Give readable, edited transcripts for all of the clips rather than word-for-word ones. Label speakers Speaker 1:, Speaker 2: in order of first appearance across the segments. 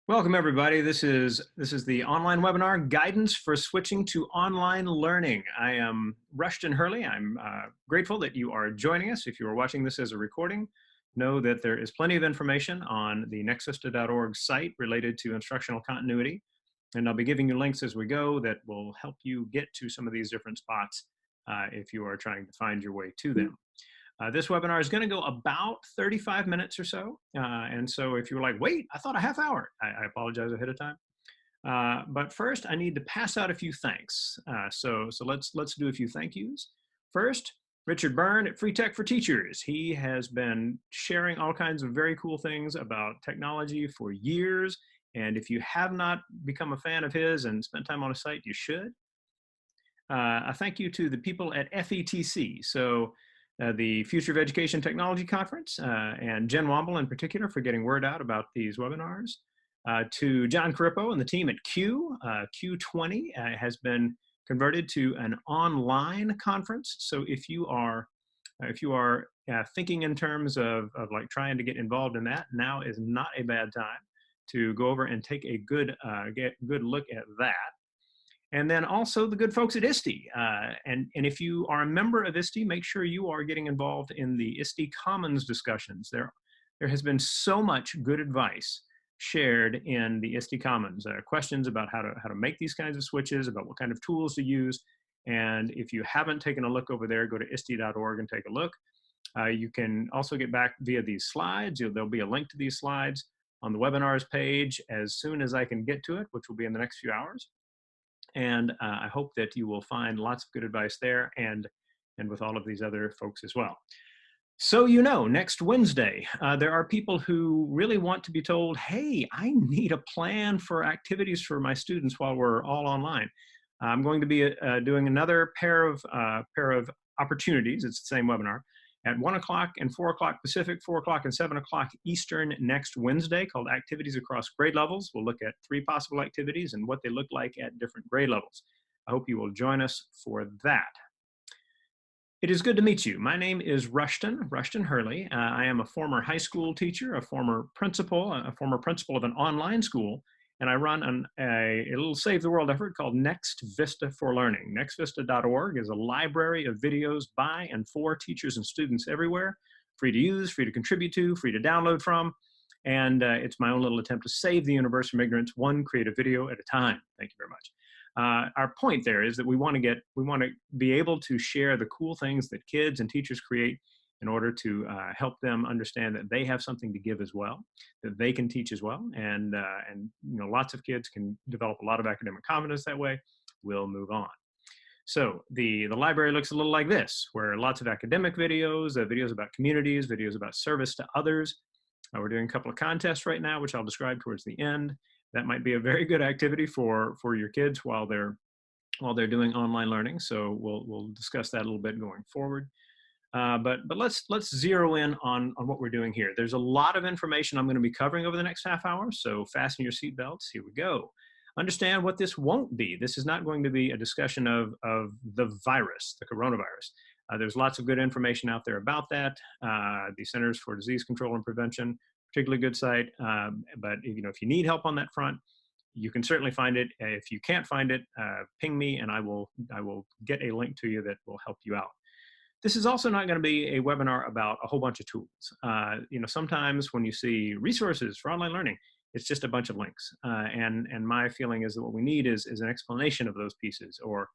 Speaker 1: Welcome everybody. This is the online webinar guidance for switching to online learning. I am Rushton Hurley. I'm grateful that you are joining us. If you are watching this as a recording, know that there is plenty of information on the nextvista.org site related to instructional continuity. And I'll be giving you links as we go that will help you get to some of these different spots if you are trying to find your way to them. This webinar is going to go about 35 minutes or so. And so if you're like, wait, I thought a half hour, I apologize ahead of time. But first, I need to pass out a few thanks. So let's do a few thank yous. First, Richard Byrne at Free Tech for Teachers. He has been sharing all kinds of very cool things about technology for years. And if you have not become a fan of his and spent time on his site, you should. A thank you to the people at FETC. So the Future of Education Technology Conference, and Jen Womble in particular for getting word out about these webinars. To John Carippo and the team at Q. Q20 has been converted to an online conference. So if you are thinking in terms of like trying to get involved in that, now is not a bad time to go over and take a good look at that. And then also the good folks at ISTE. And if you are a member of ISTE, make sure you are getting involved in the ISTE Commons discussions. There has been so much good advice shared in the ISTE Commons. Questions about how to make these kinds of switches, about what kind of tools to use. And if you haven't taken a look over there, go to ISTE.org and take a look. You can also get back via these slides. There'll be a link to these slides on the webinars page as soon as I can get to it, which will be in the next few hours. And I hope that you will find lots of good advice there and with all of these other folks as well. So next Wednesday, there are people who really want to be told, hey, I need a plan for activities for my students while we're all online. I'm going to be doing another pair of opportunities. It's the same webinar at 1 o'clock and 4 o'clock Pacific, 4 o'clock and 7 o'clock Eastern next Wednesday, called Activities Across Grade Levels. We'll look at 3 possible activities and what they look like at different grade levels. I hope you will join us for that. It is good to meet you. My name is Rushton Hurley. I am a former high school teacher, a former principal of an online school, and I run a little Save the World effort called Next Vista for Learning. Nextvista.org is a library of videos by and for teachers and students everywhere, free to use, free to contribute to, free to download from, and it's my own little attempt to save the universe from ignorance, one creative video at a time. Thank you very much. Our point there is that we want to be able to share the cool things that kids and teachers create in order to help them understand that they have something to give as well, that they can teach as well, and lots of kids can develop a lot of academic confidence that way. We'll move on. So the library looks a little like this, where lots of academic videos, videos about communities, videos about service to others. We're doing a couple of contests right now, which I'll describe towards the end. That might be a very good activity for your kids while they're doing online learning. So we'll discuss that a little bit going forward. But let's zero in on what we're doing here. There's a lot of information I'm going to be covering over the next half hour, so fasten your seatbelts. Here we go. Understand what this won't be. This is not going to be a discussion of the virus, the coronavirus. There's lots of good information out there about that. The Centers for Disease Control and Prevention, particularly good site. But if you need help on that front, you can certainly find it. If you can't find it, ping me and I will get a link to you that will help you out. This is also not going to be a webinar about a whole bunch of tools. Sometimes when you see resources for online learning, it's just a bunch of links. And my feeling is that what we need is an explanation of those pieces, or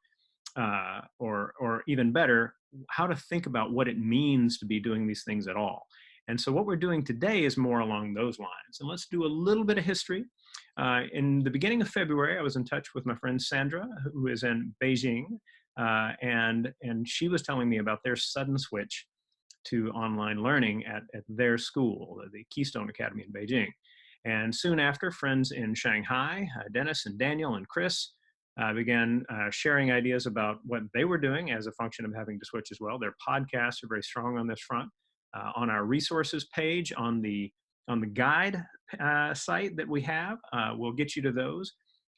Speaker 1: even better, how to think about what it means to be doing these things at all. And so what we're doing today is more along those lines. And let's do a little bit of history. In the beginning of February, I was in touch with my friend Sandra, who is in Beijing. And she was telling me about their sudden switch to online learning at their school, the Keystone Academy in Beijing. And soon after, friends in Shanghai, Dennis and Daniel and Chris, began sharing ideas about what they were doing as a function of having to switch as well. Their podcasts are very strong on this front. On our resources page on the guide site that we have, we'll get you to those.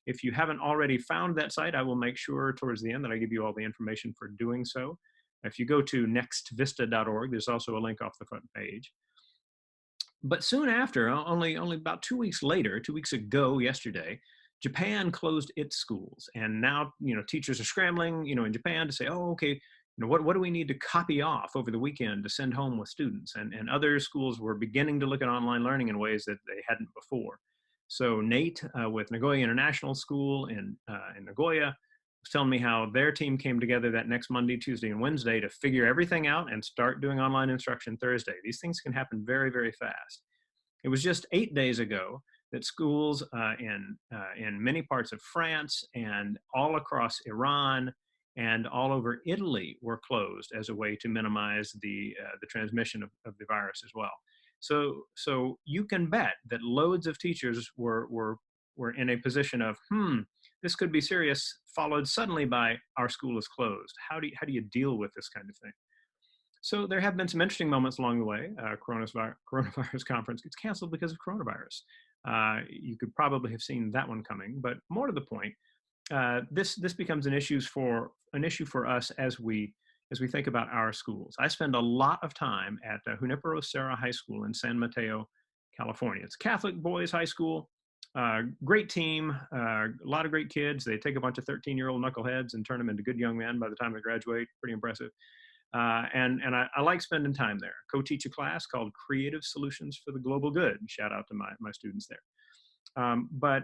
Speaker 1: If you haven't already found that site, I will make sure towards the end that I give you all the information for doing so. If you go to nextvista.org, there's also a link off the front page. But soon after, only about 2 weeks later, 2 weeks ago yesterday, Japan closed its schools, and now teachers are scrambling, in Japan to say, oh, okay, what do we need to copy off over the weekend to send home with students? And other schools were beginning to look at online learning in ways that they hadn't before. So Nate with Nagoya International School in Nagoya was telling me how their team came together that next Monday, Tuesday, and Wednesday to figure everything out and start doing online instruction Thursday. These things can happen very, very fast. It was just 8 days ago that schools in many parts of France and all across Iran and all over Italy were closed as a way to minimize the transmission of the virus as well. So you can bet that loads of teachers were in a position of this could be serious, followed suddenly by our school is closed. How do you deal with this kind of thing? So there have been some interesting moments along the way. Coronavirus conference gets canceled because of coronavirus. You could probably have seen that one coming, but more to the point, this becomes an issue for us as we think about our schools. I spend a lot of time at Junipero Serra High School in San Mateo, California. It's a Catholic boys' high school. Great team, a lot of great kids. They take a bunch of 13-year-old knuckleheads and turn them into good young men by the time they graduate. Pretty impressive. And I like spending time there. Co-teach a class called Creative Solutions for the Global Good. Shout out to my students there. But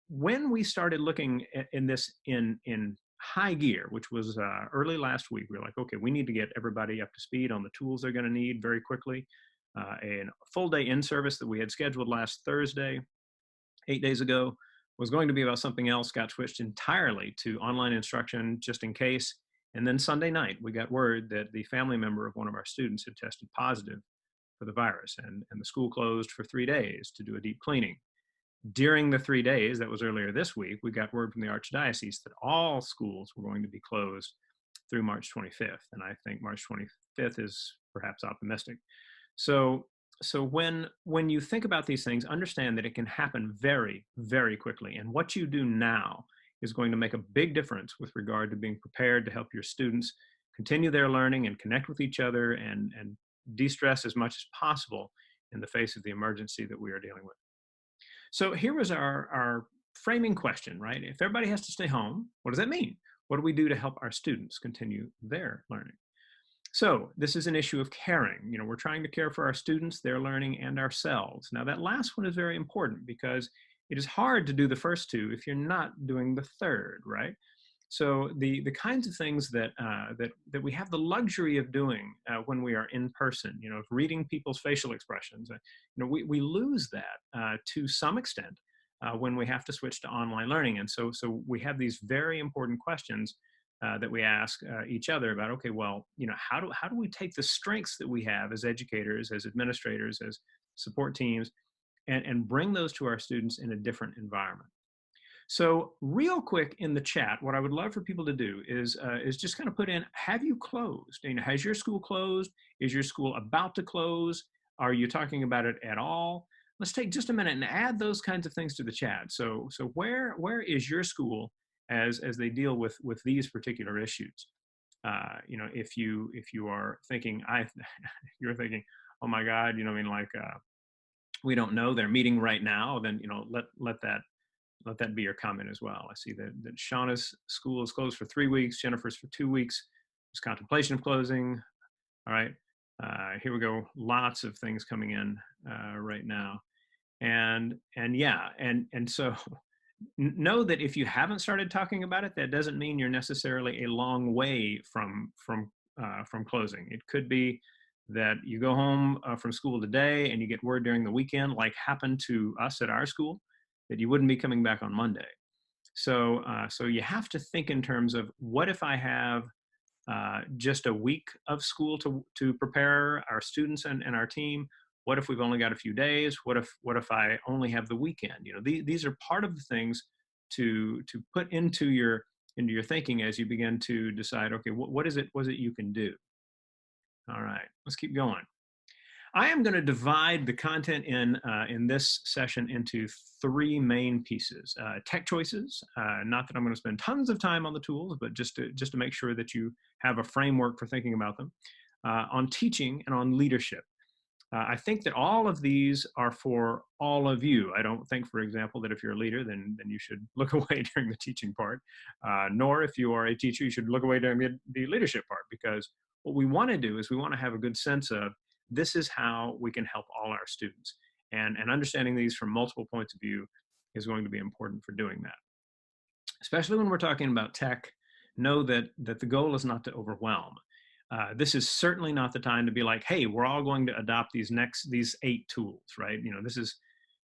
Speaker 1: when we started looking in this in high gear, which was early last week, we were like, okay, we need to get everybody up to speed on the tools they're going to need very quickly. A full day in service that we had scheduled last Thursday, 8 days ago, was going to be about something else, got switched entirely to online instruction just in case. And then Sunday night, we got word that the family member of one of our students had tested positive for the virus, and the school closed for 3 days to do a deep cleaning. During the 3 days, that was earlier this week, we got word from the Archdiocese that all schools were going to be closed through March 25th. And I think March 25th is perhaps optimistic. So when you think about these things, understand that it can happen very, very quickly. And what you do now is going to make a big difference with regard to being prepared to help your students continue their learning and connect with each other and de-stress as much as possible in the face of the emergency that we are dealing with. So here was our framing question, right? If everybody has to stay home, what does that mean? What do we do to help our students continue their learning? So this is an issue of caring. We're trying to care for our students, their learning, and ourselves. Now that last one is very important because it is hard to do the first two if you're not doing the third, right? So the kinds of things that we have the luxury of doing when we are in person, of reading people's facial expressions, we lose that to some extent when we have to switch to online learning. And so we have these very important questions that we ask each other about, okay, well, how do we take the strengths that we have as educators, as administrators, as support teams, and bring those to our students in a different environment? So real quick in the chat, what I would love for people to do is just kind of put in, have you closed? Has your school closed? Is your school about to close? Are you talking about it at all? Let's take just a minute and add those kinds of things to the chat. So where is your school as they deal with these particular issues? If you are thinking, you're thinking, oh my God, we don't know, they're meeting right now, then let that be your comment as well. I see that Shauna's school is closed for 3 weeks, Jennifer's for 2 weeks. There's contemplation of closing. All right, here we go. Lots of things coming in right now, and so know that if you haven't started talking about it, that doesn't mean you're necessarily a long way from closing. It could be that you go home from school today and you get word during the weekend, like happened to us at our school, that you wouldn't be coming back on Monday. So you have to think in terms of, what if I have just a week of school to prepare our students and our team? What if we've only got a few days? What if I only have the weekend? These are part of the things to put into your thinking as you begin to decide, okay, what is it you can do? All right, let's keep going. I am going to divide the content in this session into 3 main pieces. Tech choices, not that I'm going to spend tons of time on the tools, but just to make sure that you have a framework for thinking about them. On teaching and on leadership. I think that all of these are for all of you. I don't think, for example, that if you're a leader, then you should look away during the teaching part, nor if you are a teacher, you should look away during the leadership part, because what we want to do is we want to have a good sense of this is how we can help all our students. And understanding these from multiple points of view is going to be important for doing that. Especially when we're talking about tech, know that the goal is not to overwhelm. This is certainly not the time to be like, hey, we're all going to adopt these 8 tools, right?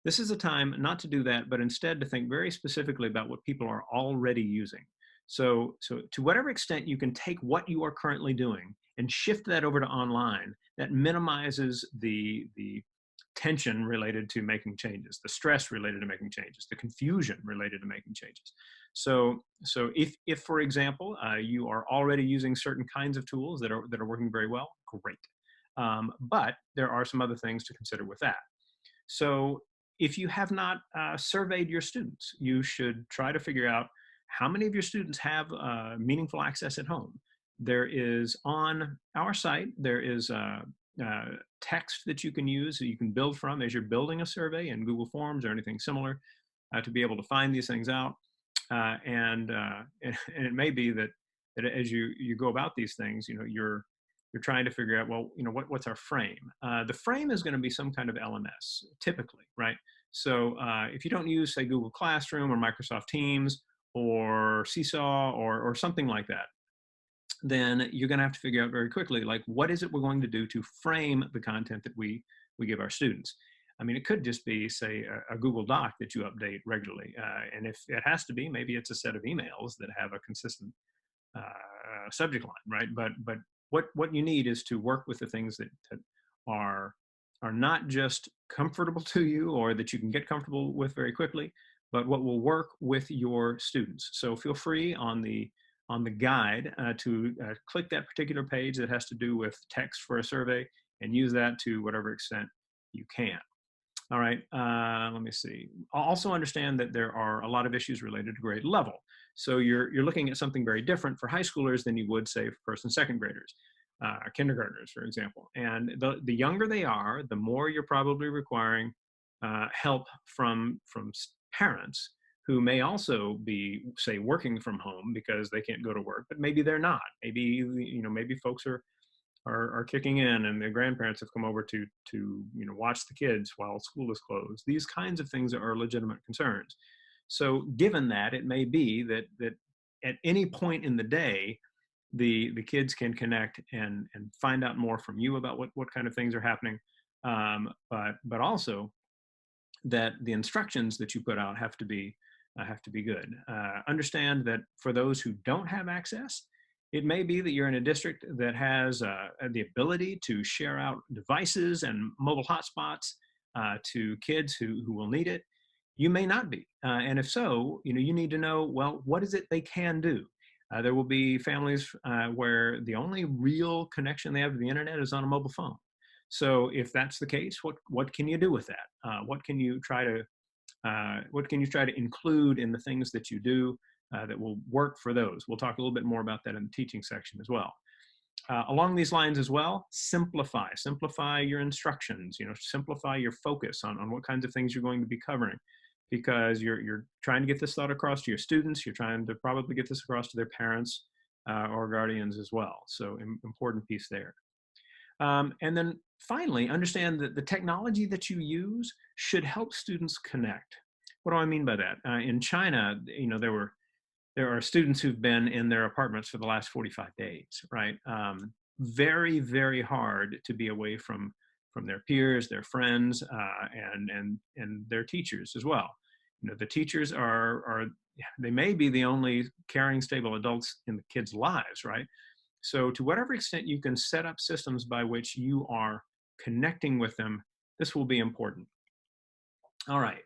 Speaker 1: This is a time not to do that, but instead to think very specifically about what people are already using. So to whatever extent you can take what you are currently doing and shift that over to online, that minimizes the tension related to making changes, the stress related to making changes, the confusion related to making changes. So if for example, you are already using certain kinds of tools that are working very well, great. But there are some other things to consider with that. So if you have not surveyed your students, you should try to figure out how many of your students have meaningful access at home. There is on our site, there is text that you can use, that you can build from as you're building a survey in Google Forms or anything similar to be able to find these things out. And it may be that as you go about these things, you're trying to figure out, well, what's our frame? The frame is going to be some kind of LMS, typically, right? So if you don't use, say, Google Classroom or Microsoft Teams or Seesaw or something like that, then you're going to have to figure out very quickly, like, what is it we're going to do to frame the content that we give our students? I mean, it could just be, say, a Google Doc that you update regularly. And if it has to be, maybe it's a set of emails that have a consistent subject line, right? But what you need is to work with the things that are not just comfortable to you or that you can get comfortable with very quickly, but what will work with your students. So feel free on the guide to click that particular page that has to do with text for a survey and use that to whatever extent you can. All right, let me see. Also understand that there are a lot of issues related to grade level. So you're looking at something very different for high schoolers than you would, say, for first and second graders, kindergartners, for example. And the younger they are, the more you're probably requiring help from parents who may also be, say, working from home because they can't go to work, but maybe they're not. Maybe maybe folks are kicking in and their grandparents have come over to watch the kids while school is closed. These kinds of things are legitimate concerns. So given that, it may be that at any point in the day, the kids can connect and find out more from you about what kind of things are happening, but also that the instructions that you put out have to be good. Understand that for those who don't have access, it may be that you're in a district that has the ability to share out devices and mobile hotspots to kids who will need it. You may not be. And if so, you need to know, well, what is it they can do? There will be families where the only real connection they have to the internet is on a mobile phone. So if that's the case, what can you do with that? What can you try to include in the things that you do that will work for those? We'll talk a little bit more about that in the teaching section as well. Along these lines as well, simplify your instructions, simplify your focus on what kinds of things you're going to be covering, because you're trying to get this thought across to your students. You're trying to probably get this across to their parents or guardians as well. So important piece there. And then finally, understand that the technology that you use should help students connect. What do I mean by that? In China, there are students who've been in their apartments for the last 45 days, right? Very, very hard to be away from their peers, their friends, and their teachers as well. The teachers they may be the only caring, stable adults in the kids' lives, right? So to whatever extent you can set up systems by which you are connecting with them, this will be important. All right.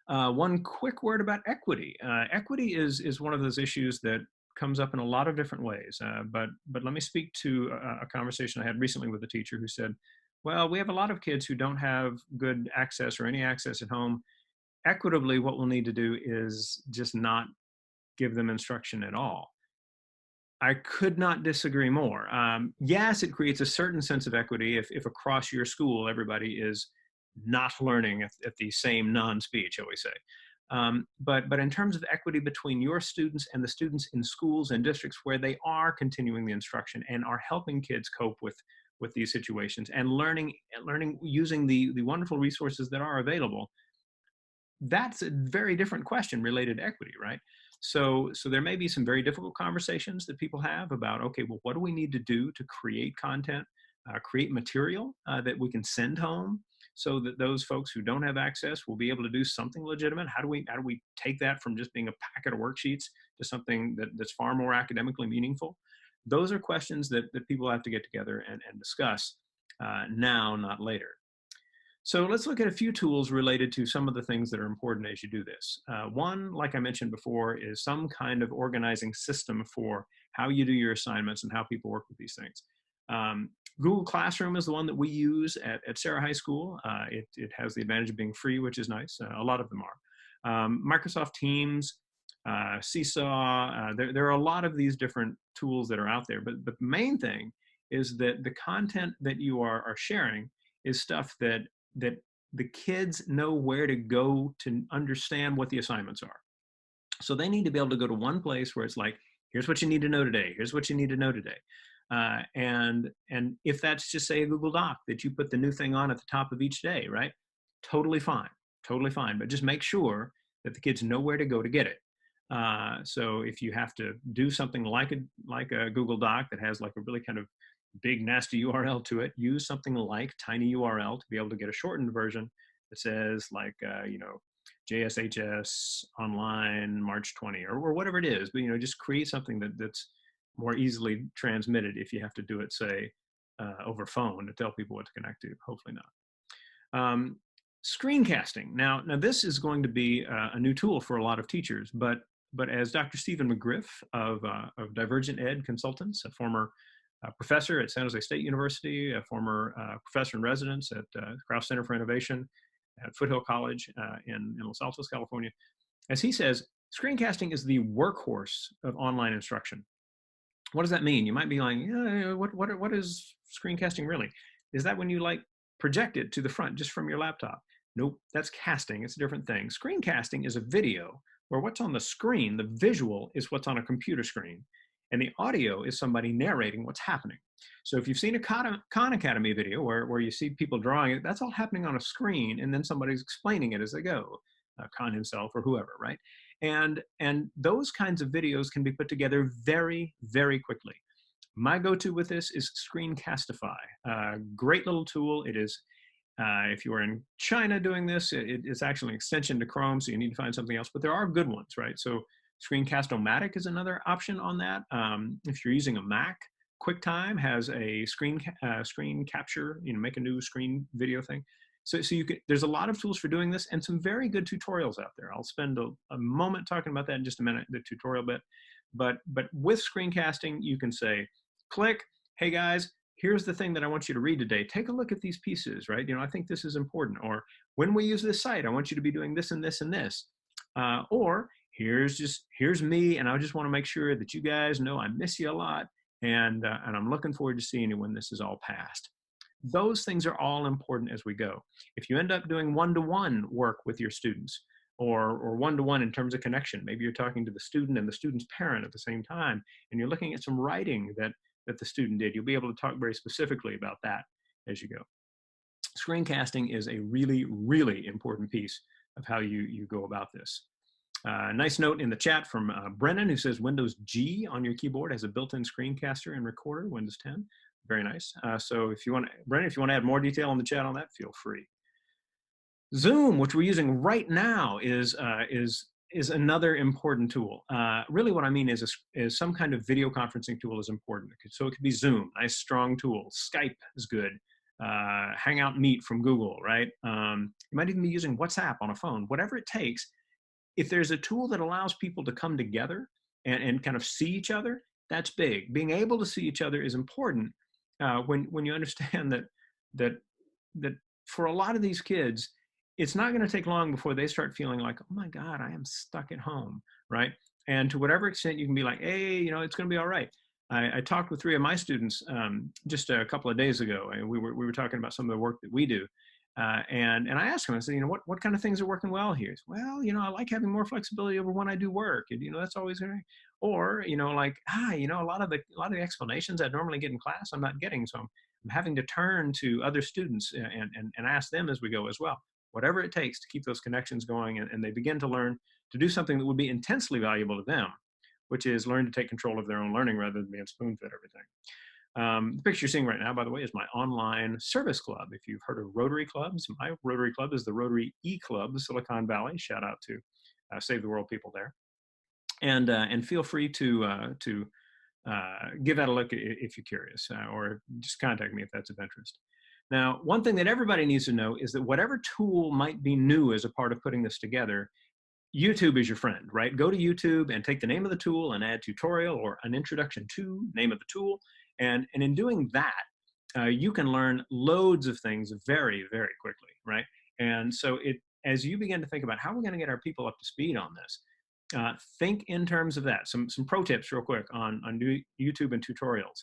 Speaker 1: One quick word about equity. Equity is one of those issues that comes up in a lot of different ways. But let me speak to a conversation I had recently with a teacher who said, well, we have a lot of kids who don't have good access or any access at home. Equitably, what we'll need to do is just not give them instruction at all. I could not disagree more. Yes, it creates a certain sense of equity if across your school everybody is not learning at the same non-speed, shall we say. But in terms of equity between your students and the students in schools and districts where they are continuing the instruction and are helping kids cope with these situations and learning using the wonderful resources that are available, that's a very different question related to equity, right? So there may be some very difficult conversations that people have about, okay, well, what do we need to do to create content, create material that we can send home, so that those folks who don't have access will be able to do something legitimate? How do we take that from just being a packet of worksheets to something that's far more academically meaningful? Those are questions that people have to get together and discuss now, not later. So let's look at a few tools related to some of the things that are important as you do this. One, like I mentioned before, is some kind of organizing system for how you do your assignments and how people work with these things. Google Classroom is the one that we use at Sarah High School. It has the advantage of being free, which is nice. A lot of them are. Microsoft Teams, Seesaw, there are a lot of these different tools that are out there. But the main thing is that the content that you are sharing is stuff that the kids know where to go to understand what the assignments are. So they need to be able to go to one place where it's like, here's what you need to know today. Here's what you need to know today. And if that's just, say, a Google Doc that you put the new thing on at the top of each day, right? Totally fine, totally fine. But just make sure that the kids know where to go to get it. So if you have to do something like a Google Doc that has like a really kind of big nasty URL to it, use something like tinyURL to be able to get a shortened version that says like, JSHS online March 20 or whatever it is. But, just create something that's more easily transmitted if you have to do it, say, over phone to tell people what to connect to. Hopefully not. Screencasting. Now this is going to be a new tool for a lot of teachers, but as Dr. Stephen McGriff of Divergent Ed Consultants, a former professor at San Jose State University, a former professor in residence at Krauss Center for Innovation at Foothill College in Los Altos, California. As he says, screencasting is the workhorse of online instruction. What does that mean? You might be like, yeah, what is screencasting really? Is that when you like project it to the front just from your laptop? Nope, that's casting. It's a different thing. Screencasting is a video where what's on the screen, the visual, is what's on a computer screen. And the audio is somebody narrating what's happening. So if you've seen a Khan Academy video where you see people drawing it, that's all happening on a screen, and then somebody's explaining it as they go, Khan himself or whoever, right? And those kinds of videos can be put together very, very quickly. My go-to with this is Screencastify. Great little tool. It is, if you are in China doing this, it's actually an extension to Chrome, so you need to find something else, but there are good ones, right? So Screencast-O-Matic is another option on that. If you're using a Mac, QuickTime has a screen capture, make a new screen video thing. So there's a lot of tools for doing this and some very good tutorials out there. I'll spend a moment talking about that in just a minute, the tutorial bit. But with screencasting, you can say, click, hey guys, here's the thing that I want you to read today. Take a look at these pieces, right? I think this is important. Or when we use this site, I want you to be doing this and this and this. Or here's me, and I just want to make sure that you guys know I miss you a lot, and I'm looking forward to seeing you when this is all passed. Those things are all important as we go. If you end up doing one-to-one work with your students, or one-to-one in terms of connection, maybe you're talking to the student and the student's parent at the same time, and you're looking at some writing that the student did, you'll be able to talk very specifically about that as you go. Screencasting is a really, really important piece of how you go about this. Nice note in the chat from Brennan, who says Windows G on your keyboard has a built-in screencaster and recorder, Windows 10. Very nice. So if you want, Brennan, if you want to add more detail in the chat on that, feel free. Zoom, which we're using right now, is another important tool. Really what I mean is some kind of video conferencing tool is important. So it could be Zoom, nice strong tool. Skype is good. Hangout Meet from Google, right? You might even be using WhatsApp on a phone, whatever it takes. If there's a tool that allows people to come together and kind of see each other, that's big. Being able to see each other is important when you understand that for a lot of these kids, it's not going to take long before they start feeling like, oh my God, I am stuck at home, right? And to whatever extent you can be like, hey, it's going to be all right. I talked with three of my students just a couple of days ago, and we were talking about some of the work that we do. And I asked him, I said, what kind of things are working well here? He said, well, I like having more flexibility over when I do work, and that's always great. Or like a lot of the explanations I normally get in class, I'm not getting, so I'm having to turn to other students and ask them as we go as well. Whatever it takes to keep those connections going, and they begin to learn to do something that would be intensely valuable to them, which is learn to take control of their own learning rather than being spoon-fed everything. The picture you're seeing right now, by the way, is my online service club. If you've heard of Rotary clubs, my Rotary club is the Rotary E-Club of Silicon Valley. Shout out to Save the World people there. And feel free to give that a look if you're curious, or just contact me if that's of interest. Now, one thing that everybody needs to know is that whatever tool might be new as a part of putting this together, YouTube is your friend, right? Go to YouTube and take the name of the tool and add tutorial or an introduction to name of the tool. And in doing that, you can learn loads of things very, very quickly, right? And so as you begin to think about how we're going to get our people up to speed on this, think in terms of that. Some pro tips real quick on YouTube and tutorials.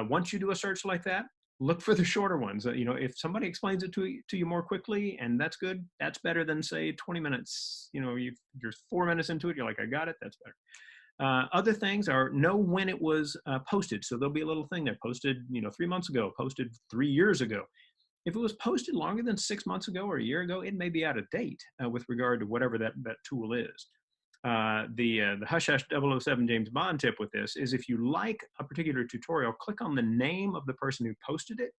Speaker 1: Once you do a search like that, look for the shorter ones. If somebody explains it to you more quickly, and that's good, that's better than, say, 20 minutes. You're 4 minutes into it, you're like, I got it, that's better. Other things are know when it was posted. So there'll be a little thing there, posted 3 months ago, posted 3 years ago. If it was posted longer than 6 months ago or a year ago, it may be out of date with regard to whatever that tool is. The Hush Hush 007 James Bond tip with this is, if you like a particular tutorial, click on the name of the person who posted it.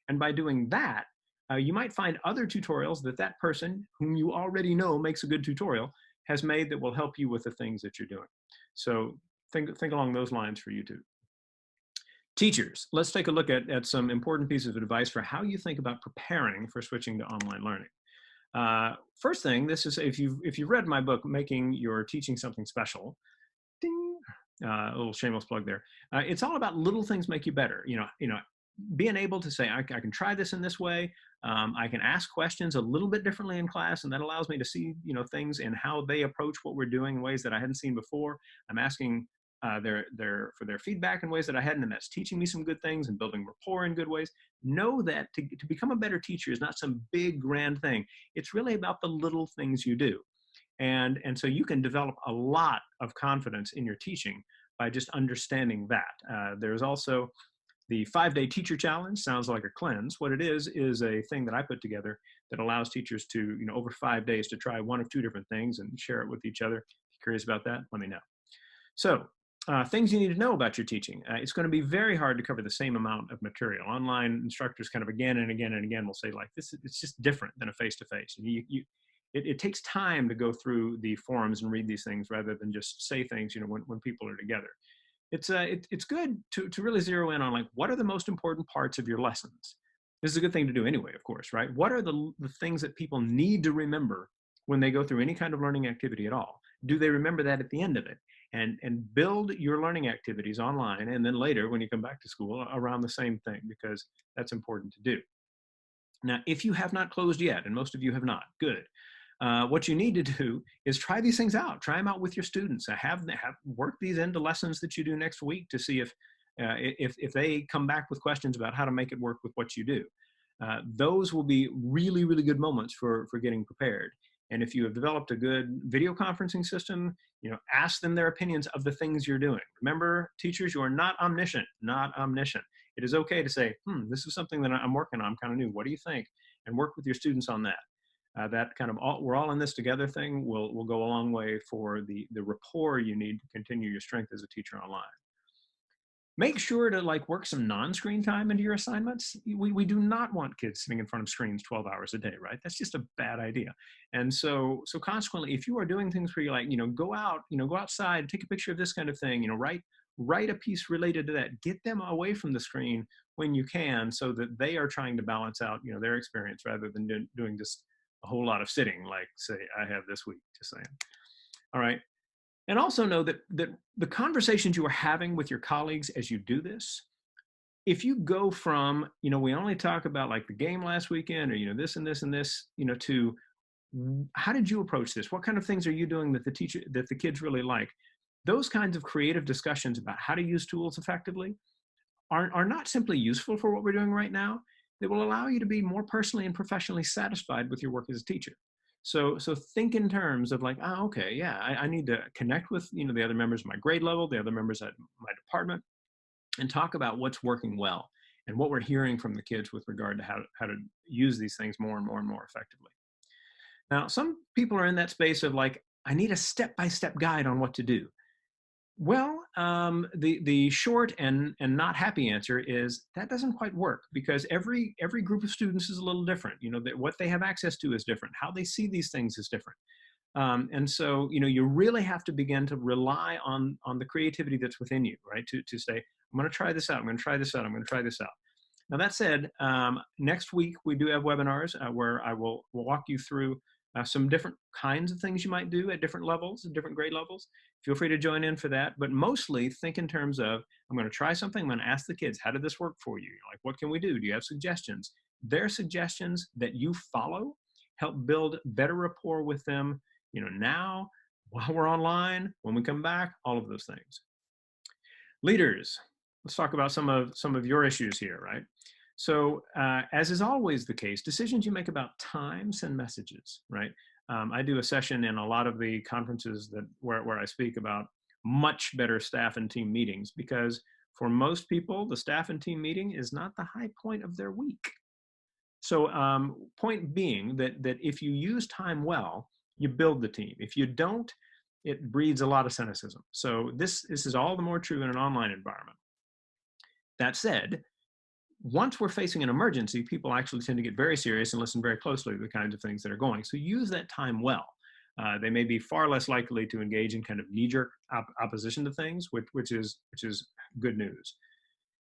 Speaker 1: And by doing that, you might find other tutorials that person, whom you already know makes a good tutorial, has made that will help you with the things that you're doing. So think along those lines for YouTube. Teachers, let's take a look at some important pieces of advice for how you think about preparing for switching to online learning. First thing, this is, if you've read my book, Making Your Teaching Something Special, ding, a little shameless plug there. It's all about little things make you better. Being able to say, I can try this in this way. I can ask questions a little bit differently in class, and that allows me to see, things and how they approach what we're doing in ways that I hadn't seen before. I'm asking for their feedback in ways that I hadn't, and that's teaching me some good things and building rapport in good ways. Know that to become a better teacher is not some big grand thing. It's really about the little things you do. And so you can develop a lot of confidence in your teaching by just understanding that. There's also the 5-day teacher challenge. Sounds like a cleanse. What it is a thing that I put together that allows teachers to, over 5 days, to try one of 2 different things and share it with each other. If you're curious about that, let me know. So things you need to know about your teaching. It's going to be very hard to cover the same amount of material. Online instructors kind of again and again and again will say, like, this, it's just different than a face-to-face. And it takes time to go through the forums and read these things rather than just say things, when people are together. It's good to really zero in on, like, what are the most important parts of your lessons? This is a good thing to do anyway, of course, right? What are the things that people need to remember when they go through any kind of learning activity at all? Do they remember that at the end of it? And build your learning activities online, and then later when you come back to school, around the same thing, because that's important to do. Now, if you have not closed yet, and most of you have not, good. What you need to do is try these things out. Try them out with your students. Have work these into lessons that you do next week to see if they come back with questions about how to make it work with what you do. Those will be really, really good moments for getting prepared. And if you have developed a good video conferencing system, ask them their opinions of the things you're doing. Remember, teachers, you are not omniscient, not omniscient. It is okay to say, this is something that I'm working on, I'm kind of new. What do you think? And work with your students on that. That kind of we're all in this together thing will go a long way for the rapport you need to continue your strength as a teacher online. Make sure to work some non-screen time into your assignments. We do not want kids sitting in front of screens 12 hours a day, right? That's just a bad idea. And so consequently, if you are doing things where you're go out, go outside, take a picture of this kind of thing, write a piece related to that, get them away from the screen when you can, so that they are trying to balance out, their experience rather than doing just a whole lot of sitting, like, say, I have this week, just saying. All right. And also know that the conversations you are having with your colleagues as you do this, if you go from, we only talk about the game last weekend, or, this and this and this, to how did you approach this? What kind of things are you doing that the kids really like? Those kinds of creative discussions about how to use tools effectively are not simply useful for what we're doing right now. They will allow you to be more personally and professionally satisfied with your work as a teacher. So think in terms of like, oh, okay, yeah, I need to connect with the other members of my grade level, the other members at my department, and talk about what's working well and what we're hearing from the kids with regard to how to use these things more and more and more effectively. Now, some people are in that space of like, I need a step-by-step guide on what to do. Well, the short and not happy answer is that doesn't quite work, because every group of students is a little different. What they have access to is different. How they see these things is different. And so you really have to begin to rely on the creativity that's within you, right? To say, I'm going to try this out. I'm going to try this out. I'm going to try this out. Now that said, next week we do have webinars where I will walk you through some different kinds of things you might do at different levels, at different grade levels. Feel free to join in for that, but mostly think in terms of, I'm going to try something. I'm going to ask the kids, how did this work for you? Like, what can we do? Do you have suggestions? Their suggestions that you follow help build better rapport with them, now, while we're online, when we come back, all of those things. Leaders, let's talk about some of your issues here, right? So as is always the case, decisions you make about time send messages, right? I do a session in a lot of the conferences where I speak about much better staff and team meetings, because for most people, the staff and team meeting is not the high point of their week. So point being that if you use time well, you build the team. If you don't, it breeds a lot of cynicism. So this is all the more true in an online environment. That said, once we're facing an emergency, people actually tend to get very serious and listen very closely to the kinds of things that are going. So use that time well. They may be far less likely to engage in kind of knee-jerk opposition to things, which is good news.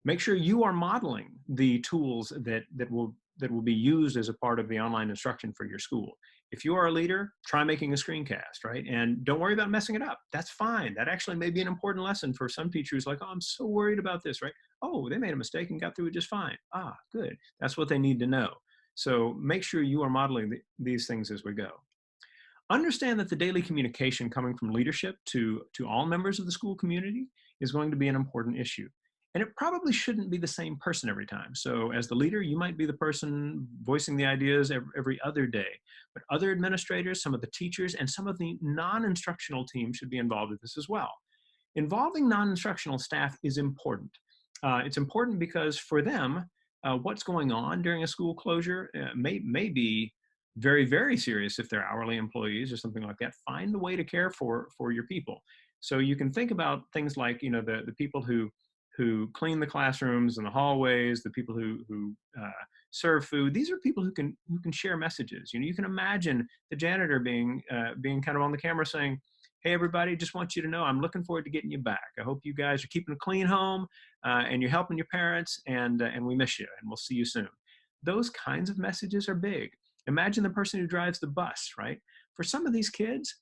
Speaker 1: Make sure you are modeling the tools that will be used as a part of the online instruction for your school. If you are a leader, try making a screencast, right? And don't worry about messing it up. That's fine. That actually may be an important lesson for some teachers, like, oh, I'm so worried about this, right? Oh, they made a mistake and got through it just fine. Ah, good. That's what they need to know. So make sure you are modeling these things as we go. Understand that the daily communication coming from leadership to all members of the school community is going to be an important issue. And it probably shouldn't be the same person every time. So as the leader, you might be the person voicing the ideas every other day. But other administrators, some of the teachers, and some of the non-instructional teams should be involved with this as well. Involving non-instructional staff is important. It's important because for them, what's going on during a school closure may be very, very serious if they're hourly employees or something like that. Find a way to care for your people. So you can think about things like, the people who clean the classrooms and the hallways, the people who serve food. These are people who can share messages. You can imagine the janitor being kind of on the camera saying, hey, everybody, just want you to know I'm looking forward to getting you back. I hope you guys are keeping a clean home and you're helping your parents, and we miss you, and we'll see you soon. Those kinds of messages are big. Imagine the person who drives the bus, right? For some of these kids,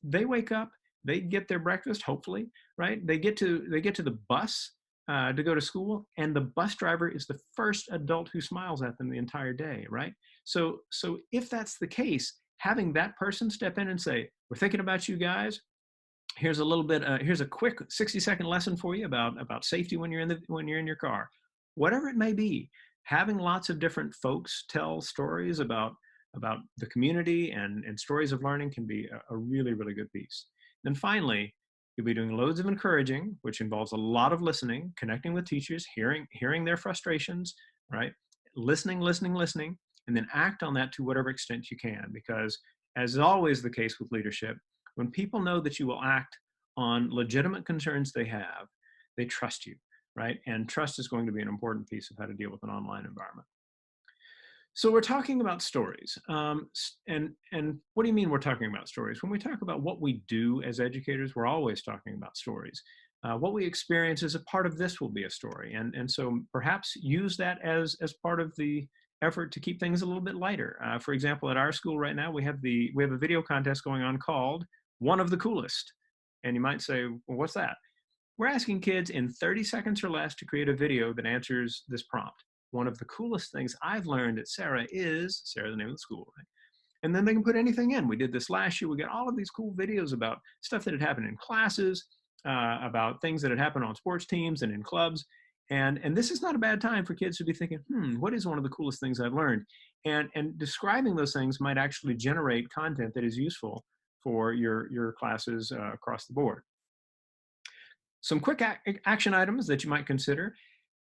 Speaker 1: they wake up, they get their breakfast, hopefully, right? They get to the bus to go to school, and the bus driver is the first adult who smiles at them the entire day, right? So if that's the case, having that person step in and say, we're thinking about you guys. Here's a little bit, here's a quick 60-second lesson for you about safety when you're in your car. Whatever it may be, having lots of different folks tell stories about the community and stories of learning can be a really, really good piece. Then finally, you'll be doing loads of encouraging, which involves a lot of listening, connecting with teachers, hearing their frustrations, right? Listening, and then act on that to whatever extent you can. Because as is always the case with leadership, when people know that you will act on legitimate concerns they have, they trust you, right? And trust is going to be an important piece of how to deal with an online environment. So we're talking about stories. And what do you mean we're talking about stories? When we talk about what we do as educators, we're always talking about stories. What we experience as a part of this will be a story. And so perhaps use that as part of the effort to keep things a little bit lighter. For example, at our school right now, we have a video contest going on called One of the Coolest. And you might say, well, what's that? We're asking kids in 30 seconds or less to create a video that answers this prompt. One of the coolest things I've learned at Sarah is, Sarah's the name of the school, right? And then they can put anything in. We did this last year. We got all of these cool videos about stuff that had happened in classes, about things that had happened on sports teams and in clubs. And this is not a bad time for kids to be thinking, what is one of the coolest things I've learned? And describing those things might actually generate content that is useful for your classes across the board. Some quick action items that you might consider.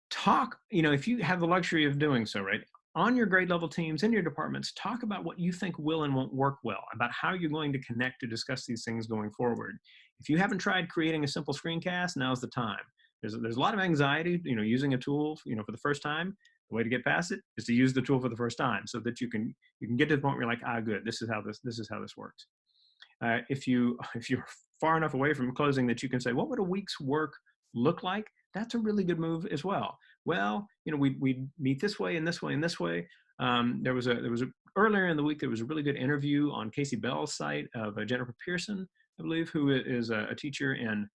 Speaker 1: Talk, if you have the luxury of doing so, right? On your grade level teams, in your departments, talk about what you think will and won't work well, about how you're going to connect to discuss these things going forward. If you haven't tried creating a simple screencast, now's the time. There's a lot of anxiety, using a tool, for the first time. The way to get past it is to use the tool for the first time, so that you can get to the point where you're like, good, this is how this works. If you're far enough away from closing that you can say, what would a week's work look like? That's a really good move as well. Well, we meet this way and this way and this way. There was earlier in the week, there was a really good interview on Casey Bell's site of Jennifer Pearson, I believe, who is a teacher in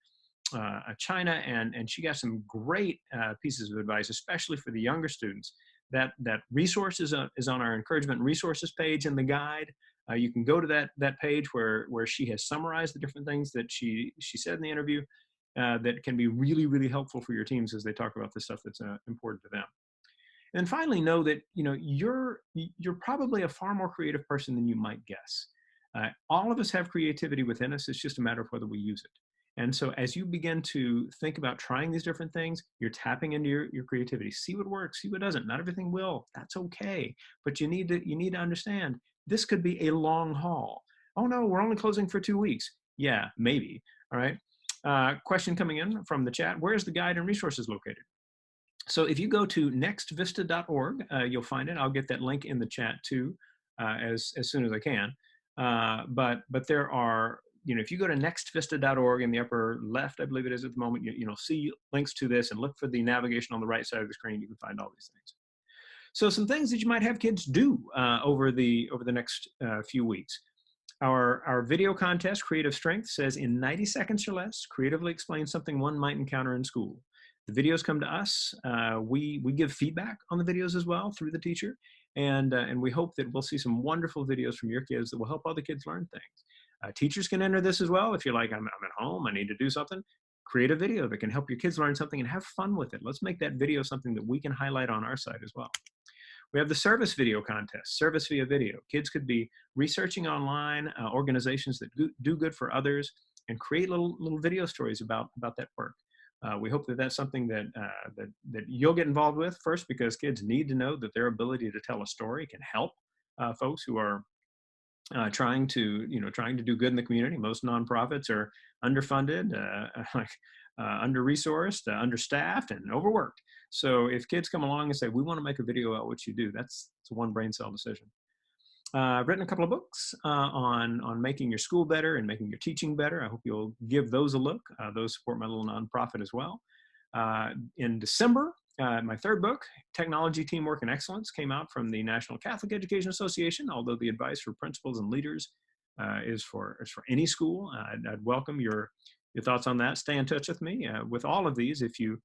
Speaker 1: China, and she got some great pieces of advice, especially for the younger students. That resource is on our encouragement resources page in the guide. You can go to that page where she has summarized the different things that she said in the interview that can be really, really helpful for your teams as they talk about the stuff that's important to them. And finally, know that you're probably a far more creative person than you might guess. All of us have creativity within us. It's just a matter of whether we use it. And so as you begin to think about trying these different things, you're tapping into your creativity. See what works, see what doesn't. Not everything will. That's okay. But you need to understand this could be a long haul. Oh no, we're only closing for 2 weeks. Yeah, maybe. All right. Question coming in from the chat. Where is the guide and resources located? So if you go to nextvista.org, you'll find it. I'll get that link in the chat too, as soon as I can. But there are, if you go to nextvista.org in the upper left, I believe it is at the moment, you'll see links to this, and look for the navigation on the right side of the screen. You can find all these things. So some things that you might have kids do over the next few weeks. Our video contest, Creative Strength, says in 90 seconds or less, creatively explain something one might encounter in school. The videos come to us. We give feedback on the videos as well through the teacher, and we hope that we'll see some wonderful videos from your kids that will help other kids learn things. Teachers can enter this as well. If you're like, I'm at home, I need to do something, create a video that can help your kids learn something and have fun with it. Let's make that video something that we can highlight on our site as well. We have the service video contest, service via video. Kids could be researching online, organizations that do good for others, and create little video stories about that work. We hope that that's something that you'll get involved with, first because kids need to know that their ability to tell a story can help folks who are trying to do good in the community. Most nonprofits are underfunded, under-resourced, understaffed, and overworked. So if kids come along and say, we want to make a video about what you do, it's a one brain cell decision. I've written a couple of books on making your school better and making your teaching better. I hope you'll give those a look. Those support my little nonprofit as well. In December, my third book, Technology, Teamwork, and Excellence, came out from the National Catholic Education Association, although the advice for principals and leaders is for any school. I'd welcome your thoughts on that. Stay in touch with me. With all of these, if you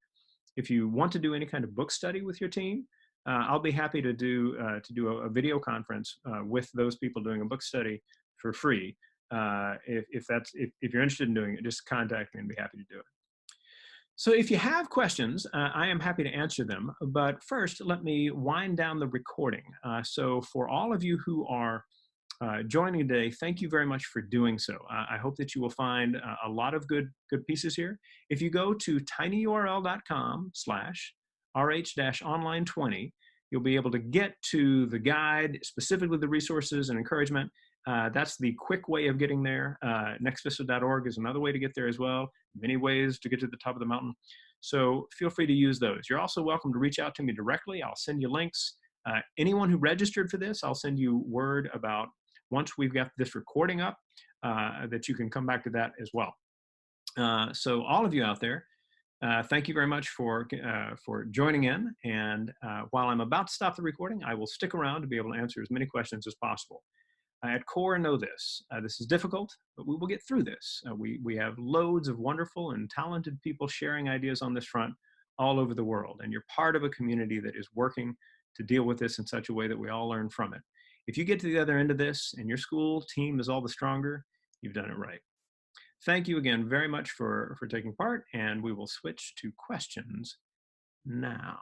Speaker 1: want to do any kind of book study with your team, I'll be happy to do a video conference with those people doing a book study for free. If you're interested in doing it, just contact me and be happy to do it. So if you have questions, I am happy to answer them. But first, let me wind down the recording. So for all of you who are joining today, thank you very much for doing so. I hope that you will find a lot of good pieces here. If you go to tinyurl.com/rh-online20, you'll be able to get to the guide, specifically the resources and encouragement. That's the quick way of getting there. Nextvista.org is another way to get there as well. Many ways to get to the top of the mountain. So feel free to use those. You're also welcome to reach out to me directly. I'll send you links. Anyone who registered for this, I'll send you word about once we've got this recording up, that you can come back to that as well. So all of you out there, thank you very much for joining in. And while I'm about to stop the recording, I will stick around to be able to answer as many questions as possible. At CORE, know this. This is difficult, but we will get through this. We have loads of wonderful and talented people sharing ideas on this front all over the world. And you're part of a community that is working to deal with this in such a way that we all learn from it. If you get to the other end of this and your school team is all the stronger, you've done it right. Thank you again very much for taking part, and we will switch to questions now.